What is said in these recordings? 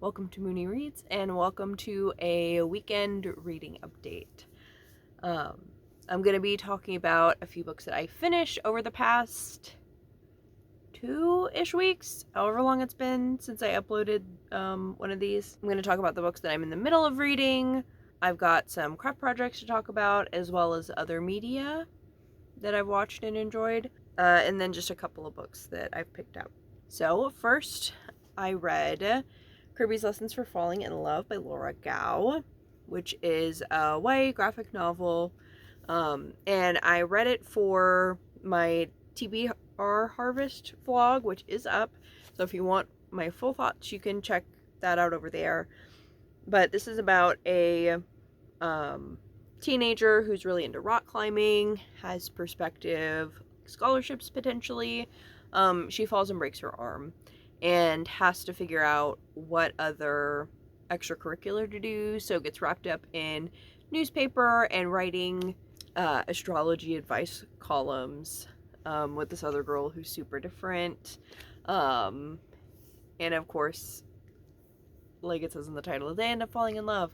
Welcome to Mooney Reads, and welcome to a weekend reading update. I'm going to be talking about a few books that I finished over the past 2-ish weeks, however long it's been since I uploaded one of these. I'm going to talk about the books that I'm in the middle of reading. I've got some craft projects to talk about, as well as other media that I've watched and enjoyed, and then just a couple of books that I've picked up. So first, I read Kirby's Lessons for Falling in Love by Laura Gao, which is a YA graphic novel, and I read it for my TBR Harvest vlog, which is up, so if you want my full thoughts, you can check that out over there. But this is about a teenager who's really into rock climbing, has perspective scholarships potentially. She falls and breaks her arm and has to figure out what other extracurricular to do, so gets wrapped up in newspaper and writing astrology advice columns with this other girl who's super different, and of course, like it says in the title, they end up falling in love.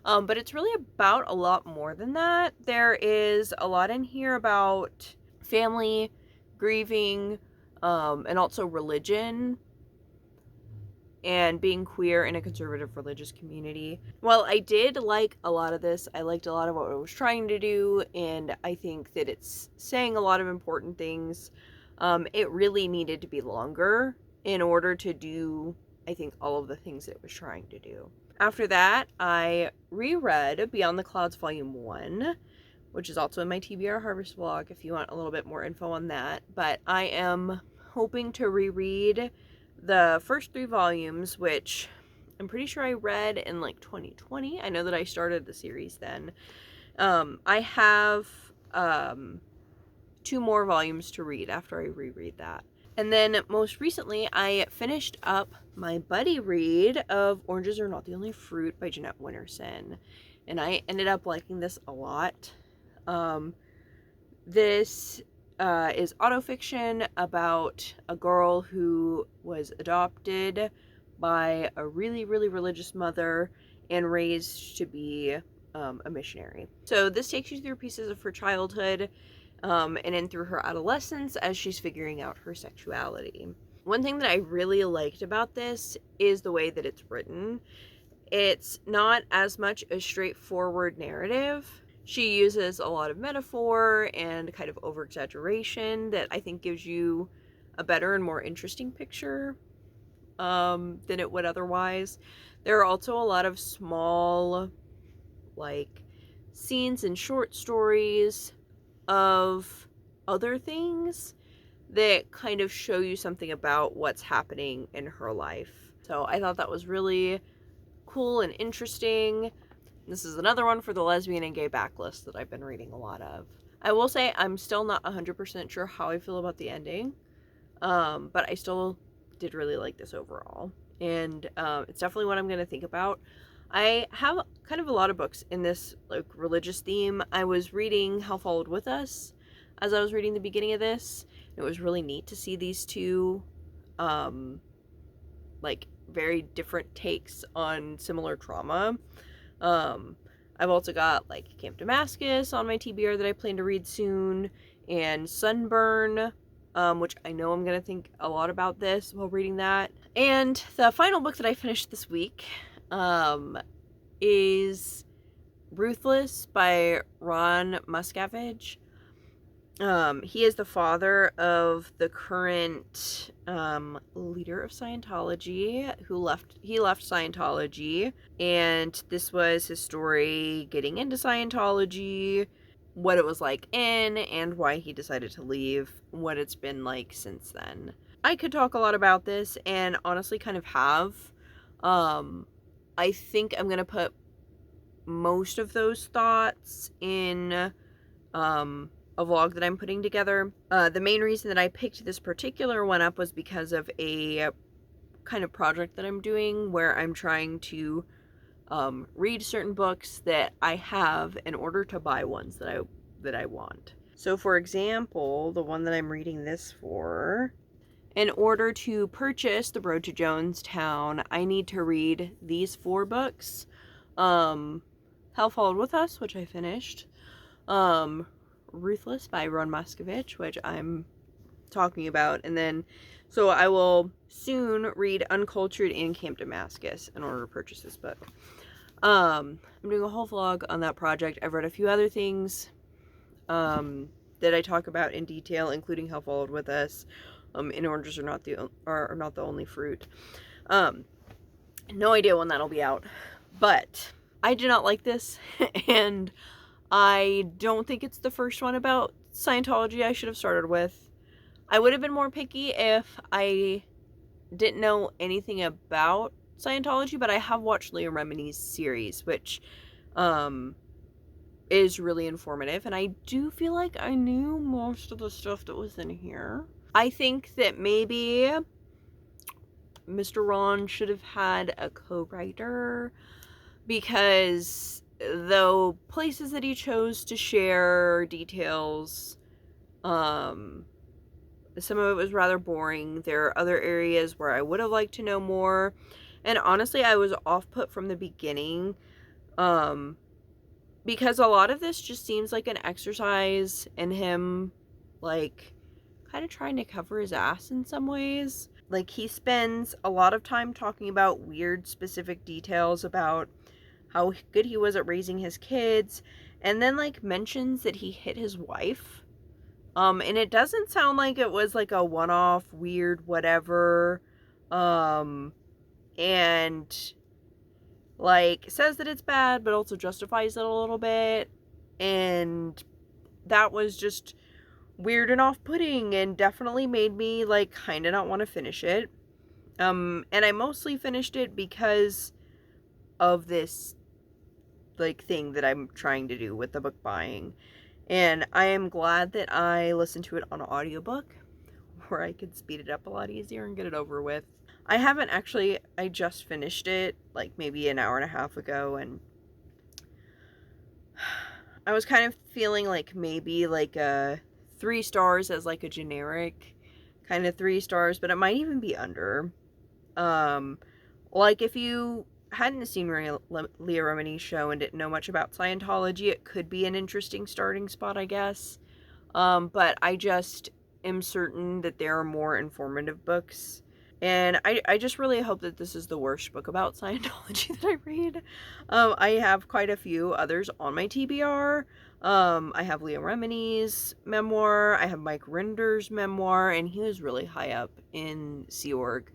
But it's really about a lot more than that. There is a lot in here about family, grieving, and also religion, and being queer in a conservative religious community. Well, I did like a lot of this. I liked a lot of what it was trying to do, and I think that it's saying a lot of important things. It really needed to be longer in order to do, I think, all of the things it was trying to do. After that, I reread Beyond the Clouds Volume 1, which is also in my TBR Harvest vlog if you want a little bit more info on that. But I am hoping to reread the first 3 volumes, which I'm pretty sure I read in like 2020. I know that I started the series then. I have 2 more volumes to read after I reread that. And then most recently, I finished up my buddy read of Oranges Are Not the Only Fruit by Jeanette Winterson. And I ended up liking this a lot. This is autofiction about a girl who was adopted by a really, really religious mother and raised to be a missionary. So this takes you through pieces of her childhood and then through her adolescence as she's figuring out her sexuality. One thing that I really liked about this is the way that it's written. It's not as much a straightforward narrative. She uses a lot of metaphor and kind of over-exaggeration that I think gives you a better and more interesting picture than it would otherwise. There are also a lot of small, like, scenes and short stories of other things that kind of show you something about what's happening in her life. So I thought that was really cool and interesting. This is another one for the lesbian and gay backlist that I've been reading a lot of. I will say I'm still not 100% sure how I feel about the ending, but I still did really like this overall. And it's definitely what I'm going to think about. I have kind of a lot of books in this like religious theme. I was reading Hell Followed With Us as I was reading the beginning of this. It was really neat to see these two like very different takes on similar trauma. I've also got like Camp Damascus on my TBR that I plan to read soon, and Sunburn, which I know I'm going to think a lot about this while reading that. And the final book that I finished this week is Ruthless by Ron Miscavige. He is the father of the current leader of Scientology who left Scientology, and this was his story getting into Scientology, what it was like and why he decided to leave, what it's been like since then. I could talk a lot about this, and honestly kind of have. I think I'm gonna put most of those thoughts in a vlog that I'm putting together. The main reason that I picked this particular one up was because of a kind of project that I'm doing where I'm trying to read certain books that I have in order to buy ones that I want. So for example, the one that I'm reading this for In order to purchase The Road to Jonestown, I need to read these 4 books. Hell Followed With Us, which I finished. Ruthless by Ron Miscavige, which I'm talking about. And then, so I will soon read Uncultured and Camp Damascus in order to purchase this book. I'm doing a whole vlog on that project. I've read a few other things that I talk about in detail, including Hell Followed With Us. In Oranges are not the only fruit. No idea when that'll be out, but I do not like this, and I don't think it's the first one about Scientology I should have started with. I would have been more picky if I didn't know anything about Scientology, but I have watched Leah Remini's series, which is really informative, and I do feel like I knew most of the stuff that was in here. I think that maybe Mr. Ron should have had a co-writer, because though places that he chose to share details, some of it was rather boring. There are other areas where I would have liked to know more, and honestly I was off-put from the beginning, because a lot of this just seems like an exercise in him, like, kind of trying to cover his ass in some ways. Like, he spends a lot of time talking about weird specific details about how good he was at raising his kids, and then, like, mentions that he hit his wife. And it doesn't sound like it was, like, a one-off weird whatever. And, like, says that it's bad, but also justifies it a little bit. And that was just weird and off-putting, and definitely made me, like, kind of not want to finish it. And I mostly finished it because of this, like, thing that I'm trying to do with the book buying. And I am glad that I listened to it on audiobook, where I could speed it up a lot easier and get it over with. I haven't actually, I just finished it, like, maybe an hour and a half ago, and I was kind of feeling like maybe, like, 3 stars as, like, a generic kind of 3 stars, but it might even be under. Like, if you hadn't seen Leah Remini's show and didn't know much about Scientology, it could be an interesting starting spot, I guess. But I just am certain that there are more informative books. And I just really hope that this is the worst book about Scientology that I read. I have quite a few others on my TBR. I have Leah Remini's memoir. I have Mike Rinder's memoir, and he was really high up in Sea Org.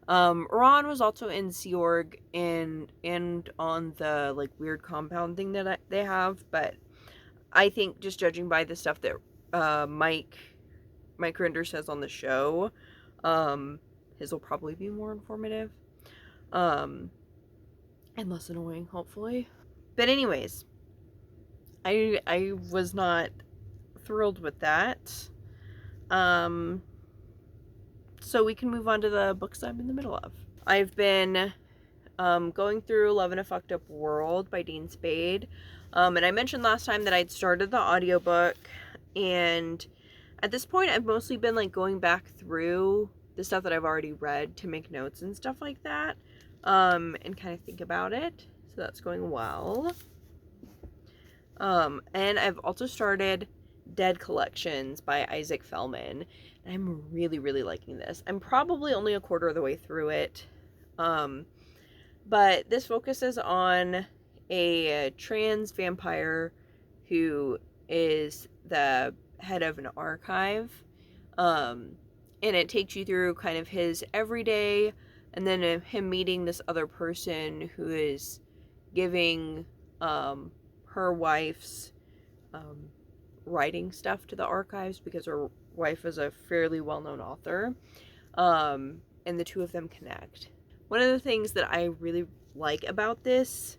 Ron was also in Sea Org and on the, like, weird compound thing that they have, but I think just judging by the stuff that Mike Rinder says on the show, his will probably be more informative, and less annoying, hopefully. But anyways, I was not thrilled with that. So we can move on to the books I'm in the middle of. I've been going through Love in a Fucked Up World by Dean Spade. And I mentioned last time that I'd started the audiobook, and at this point I've mostly been, like, going back through the stuff that I've already read to make notes and stuff like that, and kind of think about it. So that's going well. And I've also started Dead Collections by Isaac Fellman. And I'm really, really liking this. I'm probably only a quarter of the way through it. But this focuses on a trans vampire who is the head of an archive. And it takes you through kind of his everyday, and then him meeting this other person who is giving her wife's writing stuff to the archives, because her wife is a fairly well-known author, and the two of them connect. One of the things that I really like about this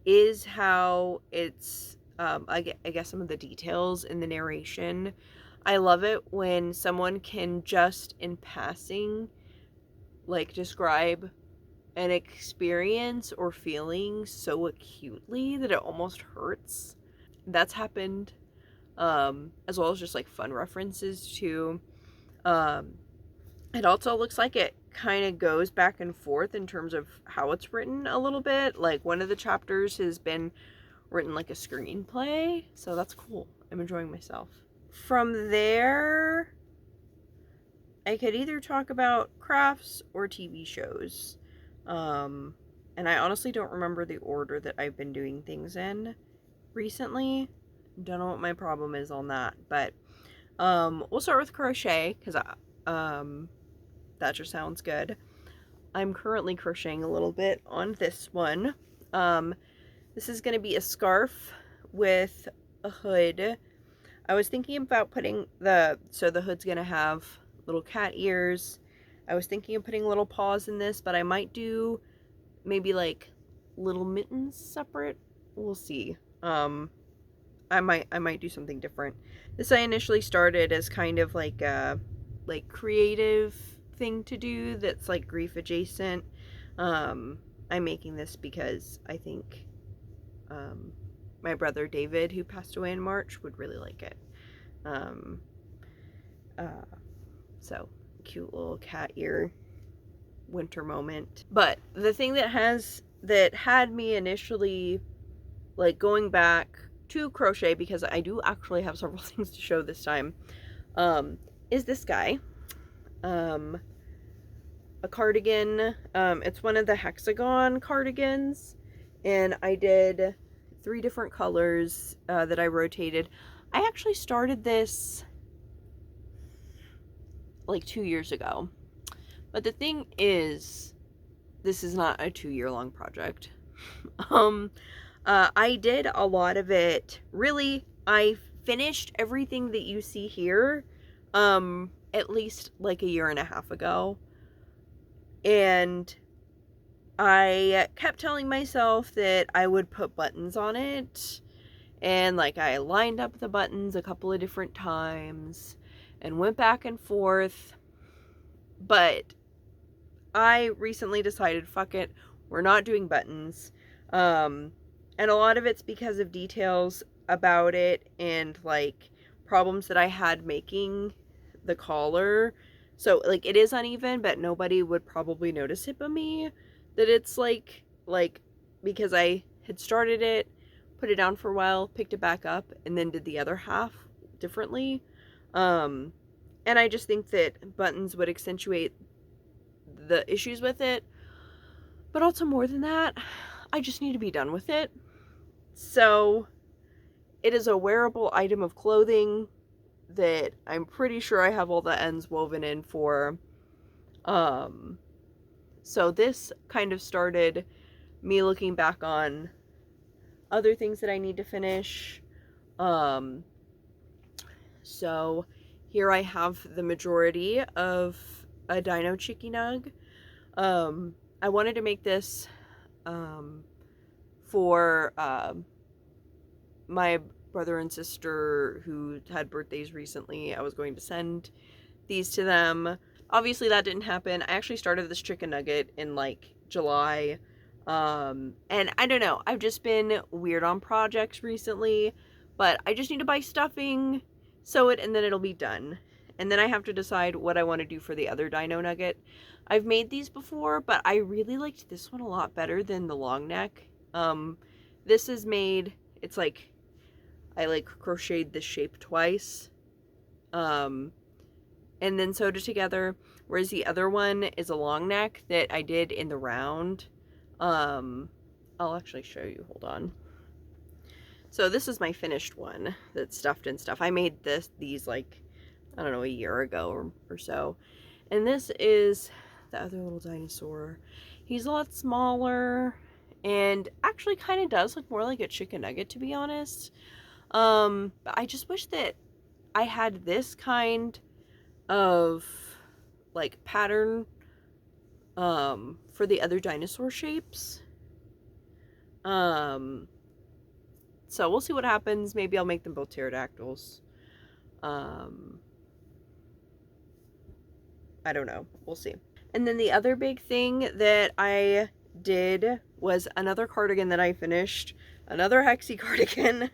is how it's, I guess, some of the details in the narration. I love it when someone can just, in passing, like, describe an experience or feeling so acutely that it almost hurts. That's happened, as well as just, like, fun references to It also looks like it kind of goes back and forth in terms of how it's written a little bit. Like one of the chapters has been written like a screenplay, so that's cool. I'm enjoying myself. From there, I could either talk about crafts or TV shows. And I honestly don't remember the order that I've been doing things in recently. Don't know what my problem is on that, but we'll start with crochet because that just sounds good. I'm currently crocheting a little bit on this one. This is going to be a scarf with a hood. I was thinking about putting the hood's going to have little cat ears. I was thinking of putting little paws in this, but I might do maybe like little mittens separate. We'll see. I might do something different. This I initially started as kind of like a creative thing to do that's like grief adjacent. I'm making this because I think my brother David, who passed away in March, would really like it. So cute little cat ear winter moment. But the thing that had me initially like going back to crochet, because I do actually have several things to show this time, is this guy. A cardigan. It's one of the hexagon cardigans, and I did 3 different colors that I rotated. I actually started this like 2 years ago, but the thing is, this is not a 2-year long project. I did a lot of it. Really, I finished everything that you see here at least like a year and a half ago. And I kept telling myself that I would put buttons on it. And like I lined up the buttons a couple of different times and went back and forth. But I recently decided, fuck it, we're not doing buttons. And a lot of it's because of details about it and like problems that I had making the collar. So like it is uneven, but nobody would probably notice it but me, that it's like because I had started it, put it down for a while, picked it back up, and then did the other half differently. And I just think that buttons would accentuate the issues with it. But also more than that, I just need to be done with it. So it is a wearable item of clothing that I'm pretty sure I have all the ends woven in for. So this kind of started me looking back on other things that I need to finish. So here I have the majority of a Dino Chicky Nug. I wanted to make this for my brother and sister who had birthdays recently. I was going to send these to them. Obviously that didn't happen. I actually started this chicken nugget in like July. And I don't know, I've just been weird on projects recently, but I just need to buy stuffing, sew it, and then it'll be done. And then I have to decide what I want to do for the other dino nugget. I've made these before, but I really liked this one a lot better than the long neck. This is made, it's like, I like crocheted this shape twice. And then sewed it together. Whereas the other one is a long neck that I did in the round. I'll actually show you, hold on. So this is my finished one that's stuffed and stuff. I made these like, I don't know, a year ago or so. And this is the other little dinosaur. He's a lot smaller and actually kind of does look more like a chicken nugget, to be honest. But I just wish that I had this kind of like pattern for the other dinosaur shapes. So we'll see what happens. Maybe I'll make them both pterodactyls. I don't know. We'll see. And then the other big thing that I did was another cardigan that I finished. Another hexie cardigan.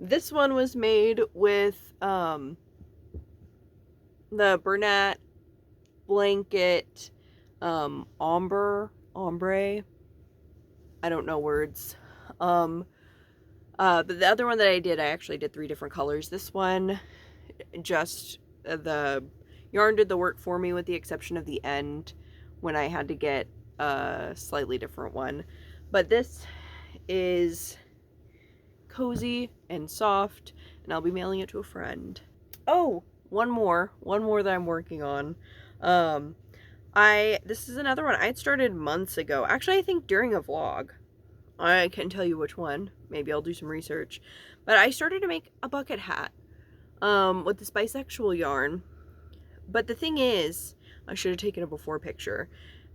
This one was made with the Bernat blanket, ombre, I don't know words. But the other one that I actually did 3 different colors. This one, just the yarn did the work for me with the exception of the end when I had to get a slightly different one. But this is cozy and soft, and I'll be mailing it to a friend. Oh, one more that I'm working on. This is another one I started months ago. Actually, I think during a vlog. I can tell you which one. Maybe I'll do some research. But I started to make a bucket hat with this bisexual yarn. But the thing is, I should have taken a before picture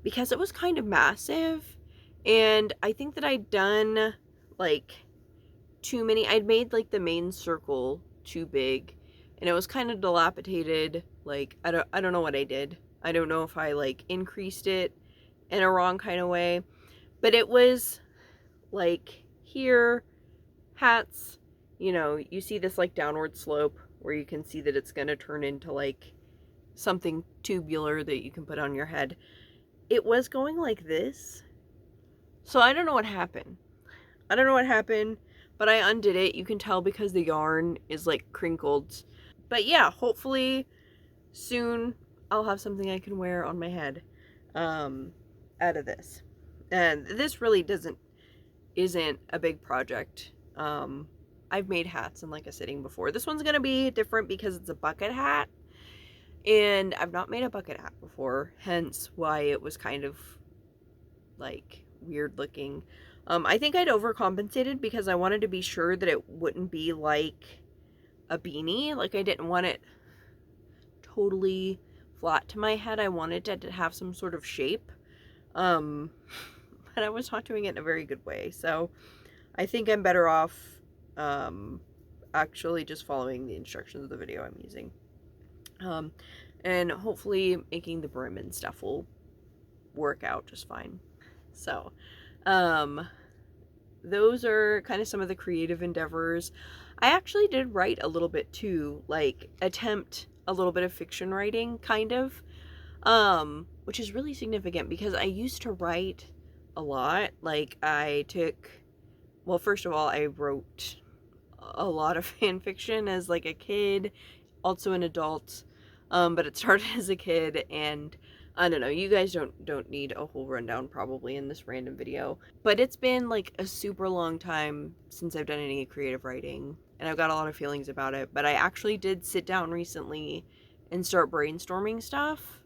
because it was kind of massive, and I think that I'd done like too many. I'd made like the main circle too big, and it was kind of dilapidated. Like I don't know what I did. I don't know if I like increased it in a wrong kind of way, but it was like here, hats, you know, you see this like downward slope where you can see that it's going to turn into like something tubular that you can put on your head. It was going like this. So I don't know what happened. But I undid it. You can tell because the yarn is like crinkled. But yeah, hopefully soon I'll have something I can wear on my head out of this. And this really isn't a big project. I've made hats in like a sitting before. This one's gonna be different because it's a bucket hat, and I've not made a bucket hat before, hence why it was kind of like weird looking. I think I'd overcompensated because I wanted to be sure that it wouldn't be like a beanie. Like I didn't want it totally flat to my head. I wanted it to have some sort of shape. But I was not doing it in a very good way. So I think I'm better off actually just following the instructions of the video I'm using. And hopefully making the brim and stuff will work out just fine. So, those are kind of some of the creative endeavors. I actually did write a little bit too, like attempt a little bit of fiction writing, kind of, which is really significant because I used to write a lot. Like well, first of all, I wrote a lot of fan fiction as like a kid, also an adult, but it started as a kid, and I don't know, you guys don't need a whole rundown probably in this random video, but it's been like a super long time since I've done any creative writing, and I've got a lot of feelings about it. But I actually did sit down recently and start brainstorming stuff,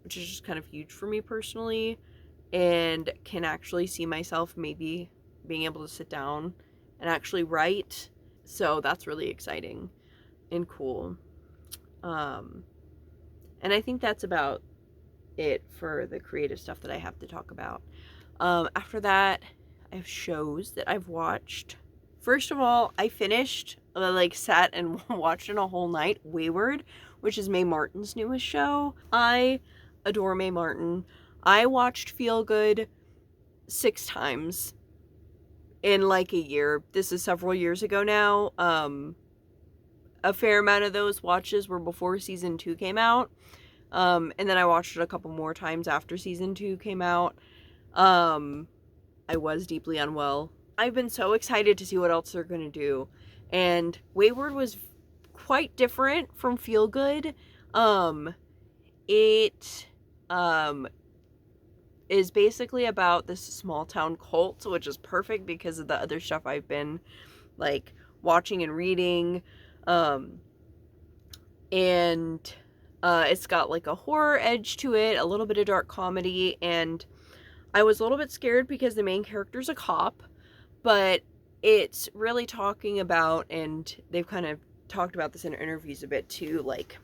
which is just kind of huge for me personally, and can actually see myself maybe being able to sit down and actually write. So that's really exciting and cool. And I think that's about it for the creative stuff that I have to talk about. After that, I have shows that I've watched. First of all, I finished, like sat and watched in a whole night, Wayward, which is Mae Martin's newest show. I adore Mae Martin. I watched Feel Good 6 times in like a year. This is several years ago now. A fair amount of those watches were before season 2 came out. And then I watched it a couple more times after season 2 came out. I was deeply unwell. I've been so excited to see what else they're going to do. And Wayward was quite different from Feel Good. It is basically about this small town cult, which is perfect because of the other stuff I've been like watching and reading. And it's got like a horror edge to it, a little bit of dark comedy, and I was a little bit scared because the main character's a cop, but it's really talking about, and they've kind of talked about this in interviews a bit too, like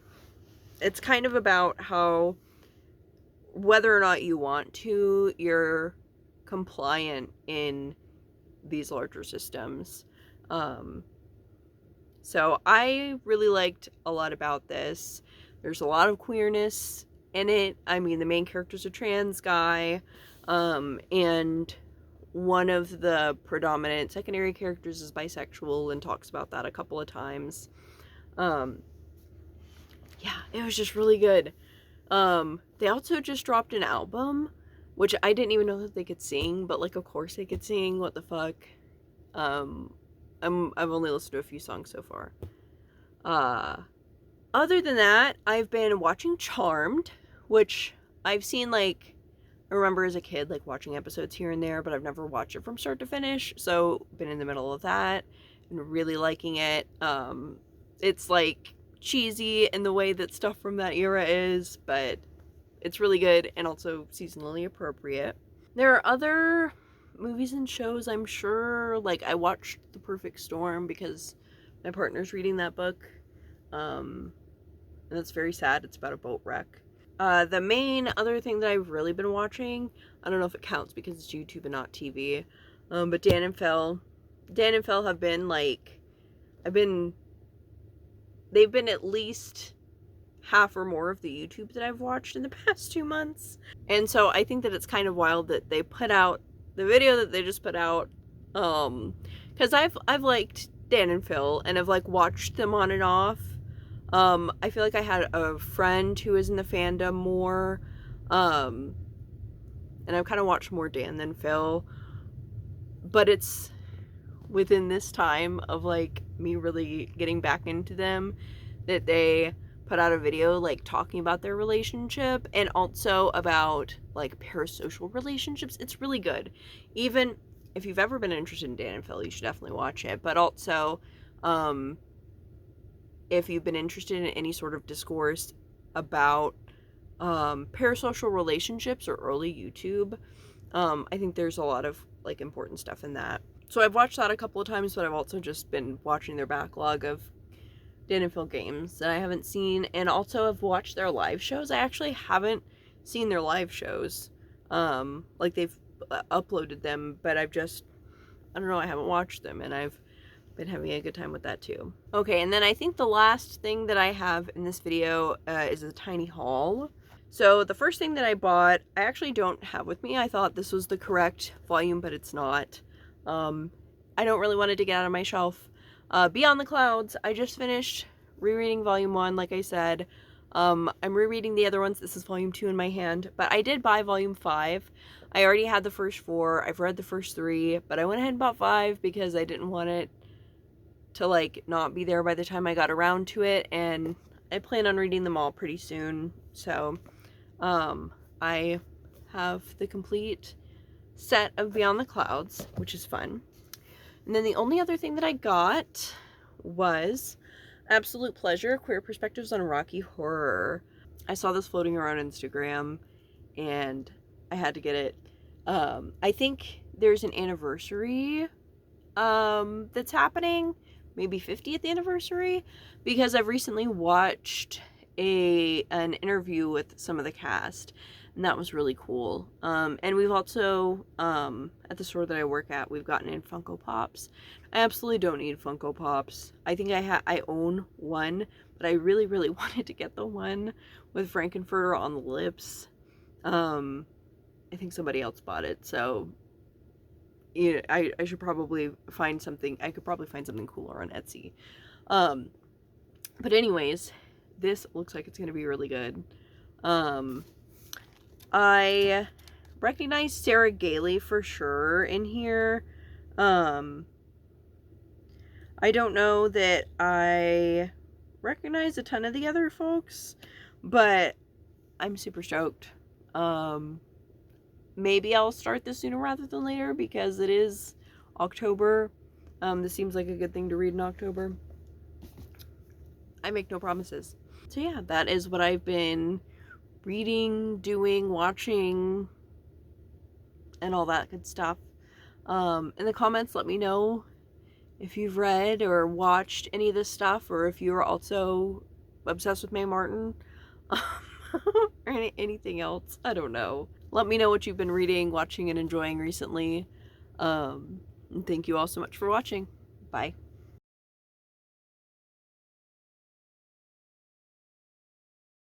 it's kind of about how whether or not you want to, you're compliant in these larger systems. So I really liked a lot about this. There's a lot of queerness in it. I mean, the main character's a trans guy, and one of the predominant secondary characters is bisexual and talks about that a couple of times. yeah, it was just really good. They also just dropped an album, which I didn't even know that they could sing, but like, of course they could sing. What the fuck? I've only listened to a few songs so far. Other than that, I've been watching Charmed, which I've seen, like, I remember as a kid, like, watching episodes here and there, but I've never watched it from start to finish, so been in the middle of that and really liking it. It's, like, cheesy in the way that stuff from that era is, but it's really good and also seasonally appropriate. There are other movies and shows, I'm sure. Like, I watched The Perfect Storm because my partner's reading that book. And it's very sad. It's about a boat wreck. The main other thing that I've really been watching, I don't know if it counts because it's YouTube and not TV, but Dan and Phil have been, like, they've been at least half or more of the YouTube that I've watched in the past 2 months. And so I think that it's kind of wild that they put out the video that they just put out, because I've liked Dan and Phil and I've, like, watched them on and off. I feel like I had a friend who is in the fandom more, and I've kind of watched more Dan than Phil, but it's within this time of, like, me really getting back into them that they put out a video, like, talking about their relationship and also about, like, parasocial relationships. It's really good. Even if you've ever been interested in Dan and Phil, you should definitely watch it, but also, if you've been interested in any sort of discourse about parasocial relationships or early YouTube, I think there's a lot of, like, important stuff in that. So I've watched that a couple of times, but I've also just been watching their backlog of Dan and Phil games that I haven't seen, and also I've watched their live shows. I actually haven't seen their live shows. Like, they've uploaded them, but I don't know, I haven't watched them, and I've been having a good time with that too. Okay, and then I think the last thing that I have in this video is a tiny haul. So the first thing that I bought, I actually don't have with me. I thought this was the correct volume, but it's not. I don't really want it to get out of my shelf. Beyond the Clouds, I just finished rereading volume 1, like I said. I'm rereading the other ones. This is volume 2 in my hand, but I did buy volume 5. I already had the first 4. I've read the first 3, but I went ahead and bought 5 because I didn't want it to, like, not be there by the time I got around to it, and I plan on reading them all pretty soon. So, I have the complete set of Beyond the Clouds, which is fun. And then the only other thing that I got was Absolute Pleasure, Queer Perspectives on Rocky Horror. I saw this floating around Instagram, and I had to get it. I think there's an anniversary that's happening, maybe 50th anniversary, because I've recently watched an interview with some of the cast, and that was really cool. And we've also, at the store that I work at, we've gotten in Funko Pops. I absolutely don't need Funko Pops. I think I own one, but I really, really wanted to get the one with Frankenfurter on the lips. I think somebody else bought it, so you know, I should probably find something. I could probably find something cooler on Etsy. But anyways, this looks like it's gonna be really good. I recognize Sarah Gailey for sure in here. I don't know that I recognize a ton of the other folks, but I'm super stoked. Maybe I'll start this sooner rather than later because it is October. This seems like a good thing to read in October. I make no promises. So yeah, that is what I've been reading, doing, watching, and all that good stuff. In the comments, let me know if you've read or watched any of this stuff, or if you're also obsessed with Mae Martin, or anything else. I don't know. Let me know what you've been reading, watching, and enjoying recently. And thank you all so much for watching. Bye.